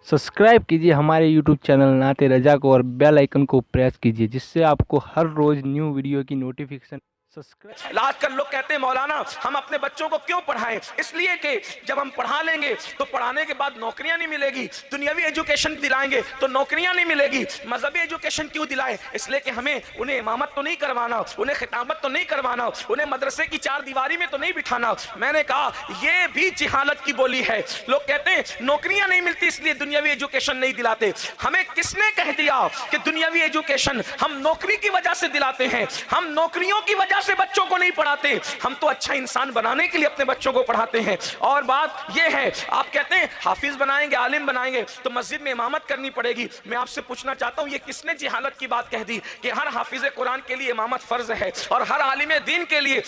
Subscribe कीजिए हमारे YouTube channel नाते रजा को और बेल आइकन को प्रेस कीजिए जिससे आपको हर रोज न्यू वीडियो की नोटिफिकेशन सब्सक्राइब। आजकल लोग कहते हैं मौलाना हम अपने बच्चों को क्यों पढ़ाएं, इसलिए कि जब हम पढ़ा लेंगे तो पढ़ाने के बाद नौकरियां नहीं मिलेगी, दुनियावी एजुकेशन दिलाएंगे तो नौकरियां नहीं मिलेगी, मजहबी एजुकेशन क्यों दिलाएं, इसलिए कि हमें उन्हें इमामत तो नहीं करवाना, उन्हें खिताबत तो नहीं करवाना, उन्हें मदरसे की चार दीवारी में तो नहीं बिठाना। मैंने कहा ये भी जिहालत की बोली है। लोग कहते हैं नौकरियां नहीं मिलती इसलिए दुनियावी एजुकेशन नहीं दिलाते। हमें किसने कह दिया कि दुनियावी एजुकेशन हम नौकरी की वजह से दिलाते हैं? हम नौकरियों की वजह से बच्चों को नहीं पढ़ाते, हम तो अच्छा इंसान बनाने के लिए अपने बच्चों को पढ़ाते हैं। और बात यह है, आप कहते हैं हाफिज बनाएंगे, आलिम बनाएंगे तो मस्जिद में इमामत करनी पड़ेगी। मैं आपसे पूछना चाहता हूं ये किसने जिहालत की बात कह दी कि हर हाफिज कुरान के लिए इमामत फर्ज है और हर आलिम दीन के लिए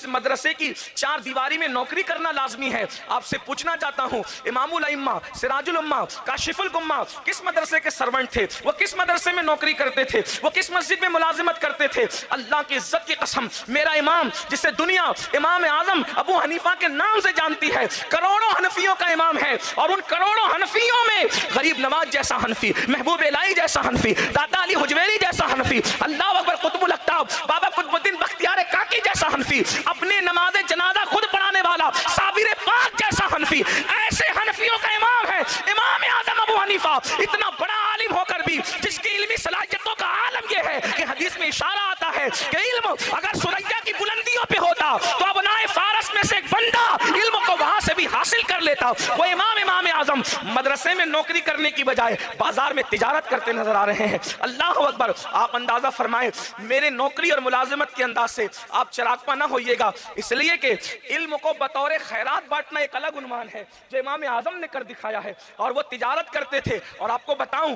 मदरसे की चार दीवारी में नौकरी करना लाजमी है? आपसे पूछना चाहता हूं इमामुल अइम्मा, सिराजुल उम्मा, काशिफुल गुम्मा किस मदरसे के सर्वेंट थे? वो किस मदरसे में नौकरी करते थे? वो किस मस्जिद में मुलाजिमत करते थे? अल्लाह की इज्जत की कसम, मेरा इमाम जिसे दुनिया इमाम आजम अबू हनीफा के नाम से जानती है, करोड़ों हनफियों का इमाम है और उन करोड़ों हनफियों में गरीब नवाज जैसा हनफी, महबूब इलाही जैसा हनफी, दादा अली हुजवेरी जैसा हनफी, अल्लाह अकबर कुतुबुल अक्ताब बाबा कुतुबुद्दीन बख्तियार काकी जैसा हनफी, अपने नमाज जनाजा खुद पढ़ाने वाला साबिर पाक जैसा हनफी, ऐसे हनफियों का इमाम है इमाम आजम अबू हनीफा। इतना बड़ा आलिम होकर भी जिसकी इल्मी सलाहियतों का आलम यह है कि हदीस में इशारा आता है कि इल्म अगर सुरैया की बुलंदियों पे होता तो अबनाए फारस में से एक बंदा इल्म को वहां से भी हासिल कर लेता। वो इमाम आजम मदरसे में नौकरी करने की बजाय बाजार में तिजारत करते नजर आ रहे हैं। अल्लाह अकबर। आप अंदाजा फरमाएं मेरे नौकरी और मुलाजिमत के अंदाज से आप चिरागपा ना होइएगा, इसलिए कि इल्म को बतौर खैरात बांटना एक अलग उन्वान है जो इमाम आजम ने कर दिखाया है और वो तिजारत करते थे। और आपको बताऊं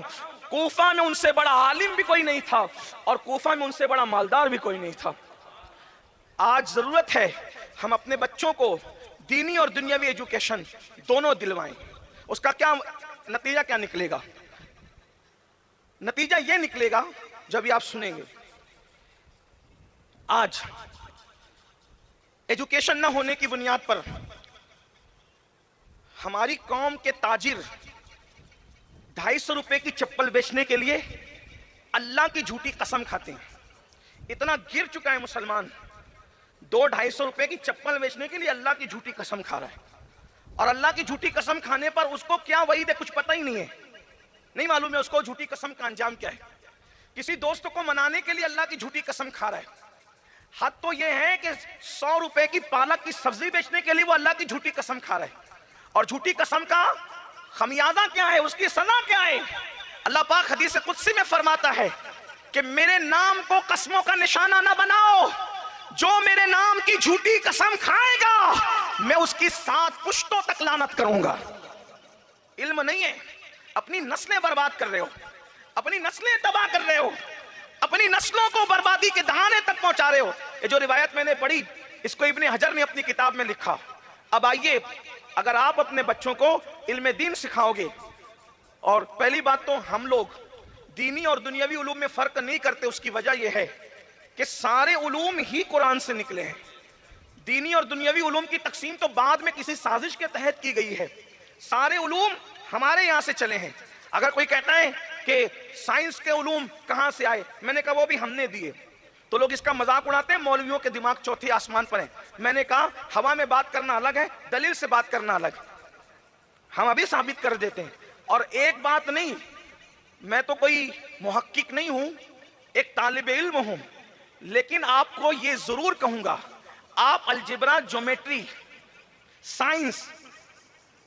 कूफा में उनसे बड़ा आलिम भी कोई नहीं था और कूफा में उनसे बड़ा मालदार भी कोई नहीं था। आज जरूरत है हम अपने बच्चों को दीनी और दुनियावी एजुकेशन दोनों दिलवाएं। उसका क्या नतीजा क्या निकलेगा? नतीजा यह निकलेगा जब भी आप सुनेंगे आज एजुकेशन न होने की बुनियाद पर हमारी कौम के ताजिर 250 रुपए की चप्पल बेचने के लिए अल्लाह की झूठी कसम खाते हैं। इतना गिर चुका है मुसलमान, 200-250 रुपए की चप्पल बेचने के लिए अल्लाह की झूठी कसम खा रहा है। और अल्लाह की झूठी कसम खाने पर उसको क्या वईद है कुछ पता ही नहीं है, नहीं मालूम है उसको झूठी कसम का अंजाम क्या है। किसी दोस्त को मनाने के लिए अल्लाह की झूठी कसम खा रहा है। हद तो यह है कि 100 रुपए की पालक की सब्जी बेचने के लिए वो अल्लाह की झूठी कसम खा रहा है। और झूठी कसम का खमियाजा क्या है, उसकी सजा क्या है? अल्लाह पाक हदीस कुदसी में फरमाता है कि मेरे नाम को कसमों का निशाना ना बनाओ, जो मेरे नाम की झूठी कसम खाएगा मैं उसकी 7 पुश्तों तक लानत करूंगा। इल्म नहीं है, अपनी नस्लें बर्बाद कर रहे हो, अपनी नस्लें तबाह कर रहे हो, अपनी नस्लों को बर्बादी के दहाने तक पहुंचा रहे हो। ये जो रिवायत मैंने पढ़ी इसको इब्ने हजर ने अपनी किताब में लिखा। अब आइए, अगर आप अपने बच्चों को इल्म दीन सिखाओगे, और पहली बात तो हम लोग दीनी और दुनियावी उलूम में फर्क नहीं करते, उसकी वजह यह है कि सारे उलूम ही कुरान से निकले हैं। दीनी और दुनियावी उलूम की तकसीम तो बाद में किसी साजिश के तहत की गई है, सारे उलूम हमारे यहाँ से चले हैं। अगर कोई कहता है कि साइंस के उलूम कहाँ से आए, मैंने कहा वो भी हमने दिए, तो लोग इसका मजाक उड़ाते हैं मौलवियों के दिमाग चौथे आसमान पर है। मैंने कहा हवा में बात करना अलग है, दलील से बात करना अलग, हम अभी साबित कर देते हैं। और एक बात नहीं, मैं तो कोई मुहक्किक नहीं हूं, एक तालिब इल्म हूं, लेकिन आपको ये जरूर कहूंगा आप अलजेब्रा, ज्योमेट्री, साइंस,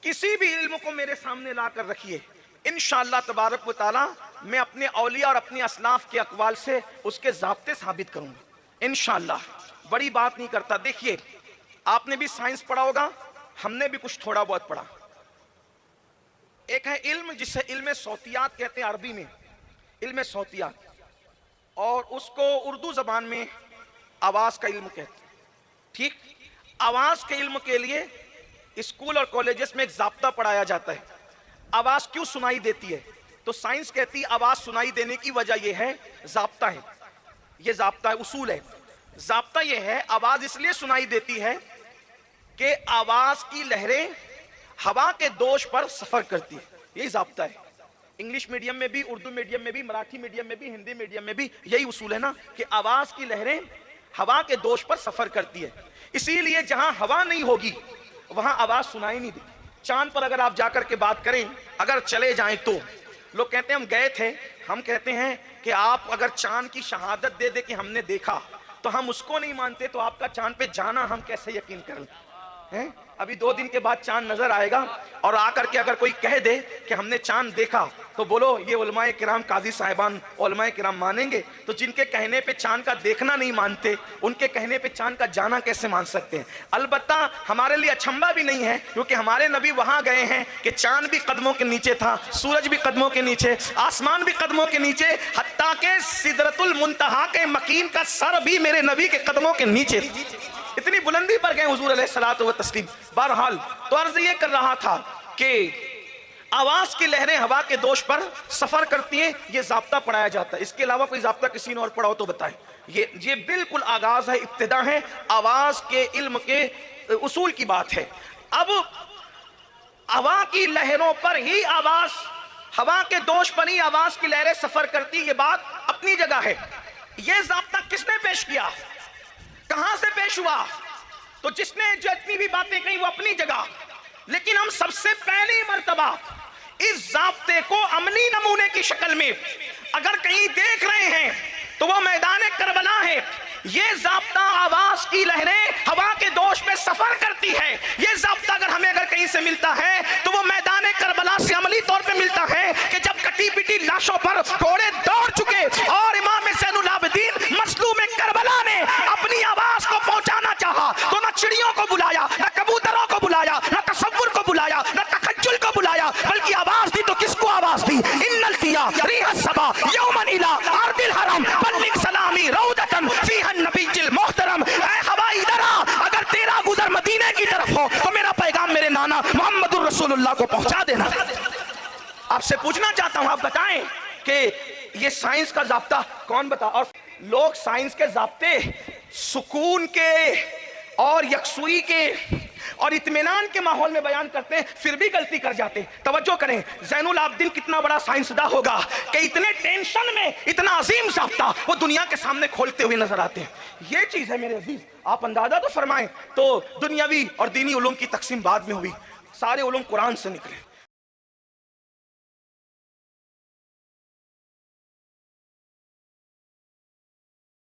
किसी भी इल्म को मेरे सामने ला कर रखिए, इंशाअल्लाह तबारक व तआला मैं अपने औलिया और अपने असलाफ के अकवाल से उसके ज़ाब्ते साबित करूंगा इंशाअल्लाह। बड़ी बात नहीं करता। देखिए आपने भी साइंस पढ़ा होगा, हमने भी कुछ थोड़ा बहुत पढ़ा। एक है इल्म जिसे इल्म सौतियात कहते हैं, अरबी में इल्म सौतियात, और उसको उर्दू जबान में आवाज का इल्म कहते हैं। ठीक, आवाज के इल्म के लिए स्कूल और कॉलेजेस में एक ज़ाब्ता पढ़ाया जाता है। आवाज क्यों सुनाई देती है? तो साइंस कहती है आवाज सुनाई देने की वजह यह है, ज़ाब्ता है, ये ज़ाब्ता है, उसूल है। ज़ाब्ता यह है आवाज इसलिए सुनाई देती है कि आवाज की लहरें हवा के दोष पर सफर करती है। यही ज़ाब्ता है। इंग्लिश मीडियम में भी, उर्दू मीडियम में भी, मराठी मीडियम में भी, हिंदी मीडियम में भी यही उसूल है ना कि आवाज की लहरें हवा के दोष पर सफर करती है। इसीलिए जहां हवा नहीं होगी वहां आवाज सुनाई नहीं देती। चांद पर अगर आप जाकर के बात करें, अगर चले जाएं तो लोग कहते हैं हम गए थे, हम कहते हैं कि आप अगर चांद की शहादत दे दे कि हमने देखा तो हम उसको नहीं मानते, तो आपका चांद पे जाना हम कैसे यकीन कर लें? अभी 2 दिन के बाद चांद नजर आएगा और आकर के अगर कोई कह दे कि हमने चांद देखा तो बोलो ये उलमाए किराम, काजी साहिबान उलमाए किराम मानेंगे? तो जिनके कहने पे चांद का देखना नहीं मानते, उनके कहने पे चांद का जाना कैसे मान सकते हैं? अलबत्ता हमारे लिए अचंभा भी नहीं है, क्योंकि हमारे नबी वहां गए हैं कि चांद भी कदमों के नीचे था, सूरज भी कदमों के नीचे, आसमान भी कदमों के नीचे, हत्ता के सिदरतुल मुंतहा के मकीन का सर भी मेरे नबी के कदमों के नीचे। इतनी बुलंदी पर गए हुजूर अलैहिस्सलातु व तस्लीम। बहरहाल तो अर्ज ये कर रहा था कि आवाज की लहरें हवा के दोष पर सफर करती हैं, ये ज़ाब्ता पढ़ाया जाता है। इसके अलावा कोई ज़ाब्ता किसी ने और पढ़ाओ तो बताएं। ये बिल्कुल आगाज है, इब्तिदा है, आवाज के इल्म के उसूल की बात है। अब हवा की लहरों पर ही आवाज, हवा के दोष पर ही आवाज की लहरें सफर करती, ये बात अपनी जगह है। ये ज़ाब्ता किसने पेश किया, कहां से पेश हुआ? तो जिसने जितनी भी बातें कही वो अपनी जगह, लेकिन हम सबसे पहली मर्तबा इस ज़ाब्ते को अमली नमूने की शक्ल में अगर कहीं देख रहे हैं तो वो मैदान करबला है। ये ज़ाब्ता आवाज की लहरें हवा के दोष पे सफर करती है, ये ज़ाब्ता अगर हमें अगर कहीं से मिलता है तो वो मैदान करबला से अमली तौर पे मिलता है कि जब कटी पिटी लाशों पर घोड़े दौड़ चुके और इमाम ज़ैनुल आबिदीन मज़लूम करबला ने अपनी आवाज को पहुंचाना चाहा तो न चिड़ियों को बुलाया, न कबूतरों को बुलाया, न तसव्वुर को बुलाया, न तखज्जुल को बुलाया, बल्कि आवाज दी तो किसको आवाज दी? इन्नल तिया रिहस सबा यौमन इला अर्दिल हरम बल्लिग सलामी रौदतन फीहन नबीजिल मोहतरम। ऐ हवा इधर आ, अगर तेरा गुजर मदीने की तरफ हो तो मेरा पैगाम मेरे नाना मोहम्मदुर रसूलुल्लाह को पहुंचा देना। आपसे पूछना चाहता हूं, आप बताएं कि ये साइंस का ज़ाब्ता कौन बता? और लोग साइंस के ज़ाब्ते सुकून के और यकसुई के और इत्मीनान के माहौल में बयान करते हैं, फिर भी गलती कर जाते हैं। तवज्जो करें, ज़ैनुल आबिदीन कितना बड़ा साइंसदा होगा कि इतने टेंशन में इतना अजीम ज़ाब्ता वो दुनिया के सामने खोलते हुए नजर आते हैं। ये चीज़ है मेरे अजीज, आप अंदाजा तो फरमाएं। तो दुनियावी और दीनी उलूम की तकसीम बाद में हुई, सारे उलूम कुरान से निकले।